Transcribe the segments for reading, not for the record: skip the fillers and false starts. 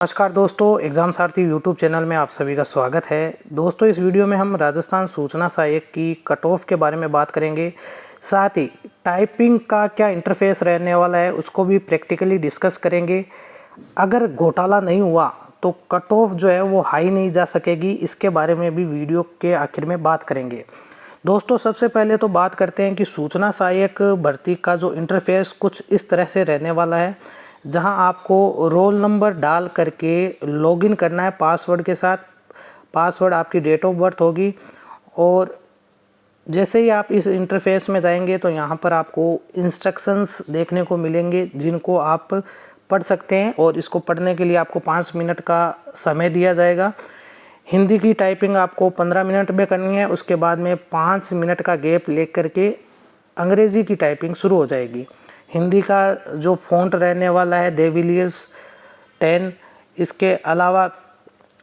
नमस्कार दोस्तों, एग्ज़ाम सारथी YouTube channel में आप सभी का स्वागत है। दोस्तों, इस वीडियो में हम राजस्थान सूचना सहायक की कट ऑफ के बारे में बात करेंगे। साथ ही टाइपिंग का क्या इंटरफेस रहने वाला है उसको भी प्रैक्टिकली डिस्कस करेंगे। अगर घोटाला नहीं हुआ तो कट ऑफ जो है वो हाई नहीं जा सकेगी, इसके बारे में भी वीडियो के आखिर में बात करेंगे। दोस्तों, सबसे पहले तो बात करते हैं कि सूचना सहायक भर्ती का जो इंटरफेस कुछ इस तरह से रहने वाला है, जहां आपको रोल नंबर डाल करके लॉगिन करना है पासवर्ड के साथ। पासवर्ड आपकी डेट ऑफ बर्थ होगी और जैसे ही आप इस इंटरफेस में जाएंगे तो यहां पर आपको इंस्ट्रक्शंस देखने को मिलेंगे, जिनको आप पढ़ सकते हैं। और इसको पढ़ने के लिए आपको 5 मिनट का समय दिया जाएगा। हिंदी की टाइपिंग आपको 15 मिनट में करनी है। उसके बाद में 5 मिनट का गैप ले करके अंग्रेज़ी की टाइपिंग शुरू हो जाएगी। हिंदी का जो फ़ॉन्ट रहने वाला है डेविलियर्स 10। इसके अलावा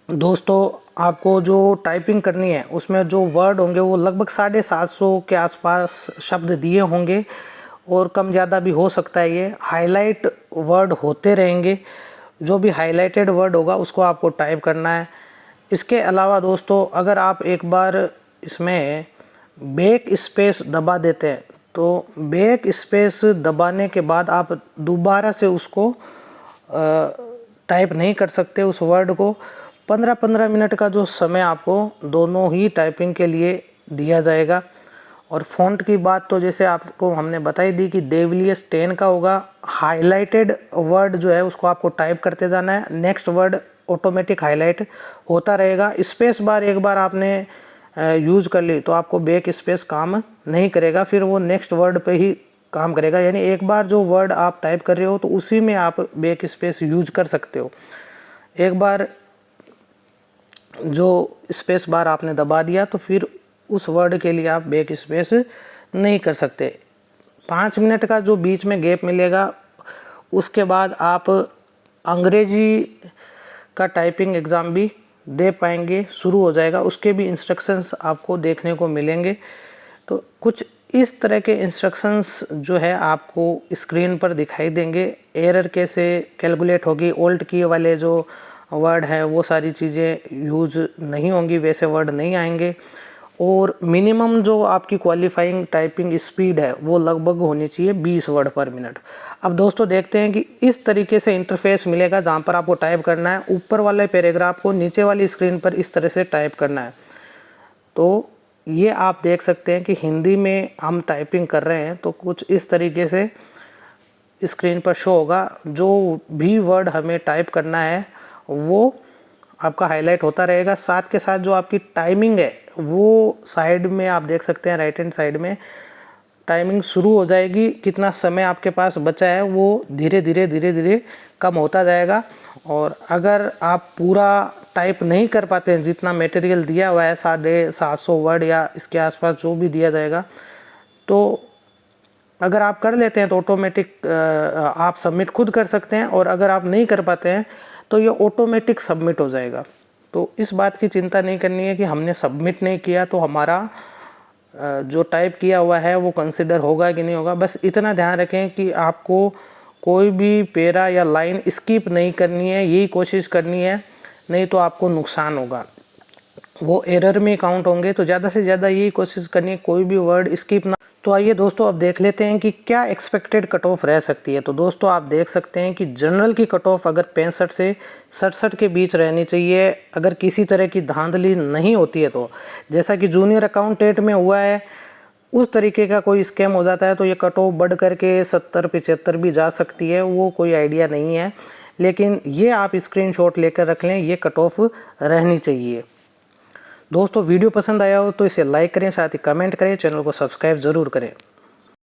दोस्तों, आपको जो टाइपिंग करनी है उसमें जो वर्ड होंगे वो लगभग 750 के आसपास शब्द दिए होंगे और कम ज़्यादा भी हो सकता है। ये हाईलाइट वर्ड होते रहेंगे, जो भी हाईलाइटेड वर्ड होगा उसको आपको टाइप करना है। इसके अलावा दोस्तों, अगर आप एक बार इसमें बैक स्पेस दबा देते हैं तो बैक स्पेस दबाने के बाद आप दोबारा से उसको टाइप नहीं कर सकते उस वर्ड को। 15-15 मिनट का जो समय आपको दोनों ही टाइपिंग के लिए दिया जाएगा। और फ़ॉन्ट की बात तो जैसे आपको हमने बताई दी कि डेविलियर्स 10 का होगा। हाईलाइटेड वर्ड जो है उसको आपको टाइप करते जाना है, नेक्स्ट वर्ड ऑटोमेटिक हाईलाइट होता रहेगा। स्पेस बार एक बार आपने यूज़ कर ली तो आपको बैक स्पेस काम नहीं करेगा, फिर वो नेक्स्ट वर्ड पे ही काम करेगा। यानी एक बार जो वर्ड आप टाइप कर रहे हो तो उसी में आप बैक स्पेस यूज कर सकते हो। एक बार जो स्पेस बार आपने दबा दिया तो फिर उस वर्ड के लिए आप बैक स्पेस नहीं कर सकते। 5 मिनट का जो बीच में गैप मिलेगा, उसके बाद आप अंग्रेजी का टाइपिंग एग्ज़ाम भी दे पाएंगे, शुरू हो जाएगा। उसके भी इंस्ट्रक्शंस आपको देखने को मिलेंगे। तो कुछ इस तरह के इंस्ट्रक्शंस जो है आपको स्क्रीन पर दिखाई देंगे। एरर कैसे कैलकुलेट होगी, ओल्ड की वाले जो वर्ड हैं वो सारी चीज़ें यूज़ नहीं होंगी, वैसे वर्ड नहीं आएंगे। और मिनिमम जो आपकी क्वालिफाइंग टाइपिंग स्पीड है वो लगभग होनी चाहिए 20 वर्ड पर मिनट। अब दोस्तों देखते हैं कि इस तरीके से इंटरफेस मिलेगा जहाँ पर आपको टाइप करना है। ऊपर वाले पैराग्राफ को नीचे वाली स्क्रीन पर इस तरह से टाइप करना है। तो ये आप देख सकते हैं कि हिंदी में हम टाइपिंग कर रहे हैं तो कुछ इस तरीके से स्क्रीन पर शो होगा। जो भी वर्ड हमें टाइप करना है वो आपका हाईलाइट होता रहेगा। साथ के साथ जो आपकी टाइमिंग है वो साइड में आप देख सकते हैं, राइट हैंड साइड में टाइमिंग शुरू हो जाएगी। कितना समय आपके पास बचा है वो धीरे धीरे कम होता जाएगा। और अगर आप पूरा टाइप नहीं कर पाते हैं, जितना मटेरियल दिया हुआ है 750 वर्ड या इसके आसपास जो भी दिया जाएगा, तो अगर आप कर लेते हैं तो ऑटोमेटिक आप सबमिट खुद कर सकते हैं। और अगर आप नहीं कर पाते हैं तो ये ऑटोमेटिक सबमिट हो जाएगा। तो इस बात की चिंता नहीं करनी है कि हमने सबमिट नहीं किया तो हमारा जो टाइप किया हुआ है वो कंसिडर होगा कि नहीं होगा। बस इतना ध्यान रखें कि आपको कोई भी पैरा या लाइन स्किप नहीं करनी है, यही कोशिश करनी है, नहीं तो आपको नुकसान होगा, वो एरर में काउंट होंगे। तो ज़्यादा से ज़्यादा यही कोशिश करनी है कोई भी वर्ड स्किप ना। तो आइए दोस्तों, अब देख लेते हैं कि क्या एक्सपेक्टेड कट ऑफ रह सकती है। तो दोस्तों, आप देख सकते हैं कि जनरल की कट ऑफ अगर 65 से 67 के बीच रहनी चाहिए। अगर किसी तरह की धांधली नहीं होती है तो, जैसा कि जूनियर अकाउंटेंट में हुआ है, उस तरीके का कोई स्कैम हो जाता है तो ये कट ऑफ बढ़ करके 70-75 भी जा सकती है, वो कोई आइडिया नहीं है। लेकिन ये आप स्क्रीनशॉट लेकर रख लें, ये कट ऑफ रहनी चाहिए। दोस्तों, वीडियो पसंद आया हो तो इसे लाइक करें, साथ ही कमेंट करें, चैनल को सब्सक्राइब ज़रूर करें।